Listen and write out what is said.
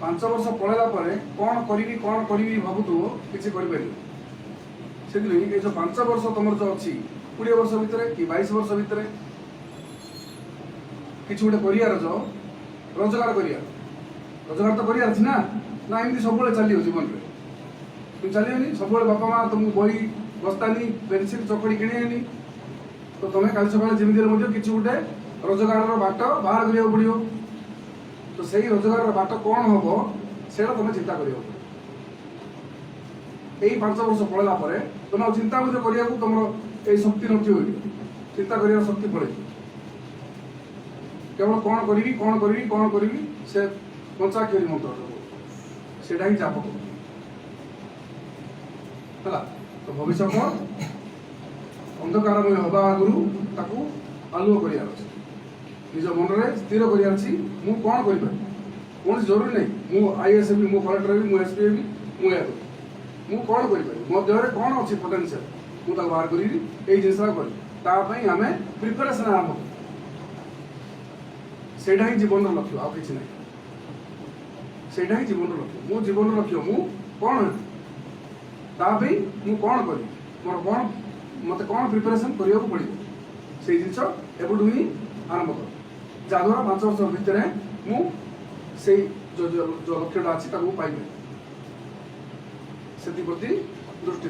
5 वर्ष पलैला कौन करी भावुथु किसी करें से जो 5 वर्ष तुम जो अच्छी 20 वर्ष भितर कि 22 वर्ष भितर किसी गोटे कर रोजगार रोजगार तो कर ना ना एमती सब चलो जीवन में तुम चलोनी सब बापा माँ तुमको बही बस्तानी पेनसिल चकड़ी किणी तो तुम्हें काली सकाल जमी किसी गोटे रोजगार बाट बाहर करा पड़ो तो सही रोजगार बाट कौन हम से तुम्हें चिंता करा यही 5 वर्ष पलैला तुम चिंता करने तुम ये शक्ति नथियो चिंता कर शक्ति पड़े केवल कौन करी से कंचा खेली मंत्र से ही चाप है तो भविष्य अंधकारमय हवा आगु ताकू आलुओ कर निज मन में स्थिर कर कौन कर कौन जरूरी नहीं मु आईएएस भी मु कलेक्टर भी मु एसपी भी मु कौन कर मो देह कौन अच्छी पोटेंशियल मुझे बाहर करी जिनसा कर आम प्रिपेरेसन आरंभ से जीवन लक्ष्य आ कि ना से जीवन लक्ष्य मो जीवन लक्ष्य मु कौन तापी मु कौन करी मोर कौन मत कौन प्रिपेरेसन करने पड़ो से जिनस एबुठू ही आरंभ कर जहाँद्वारा 5 वर्ष भितर मुझे जो लक्ष्यटा अच्छी पाइबे से दृष्टि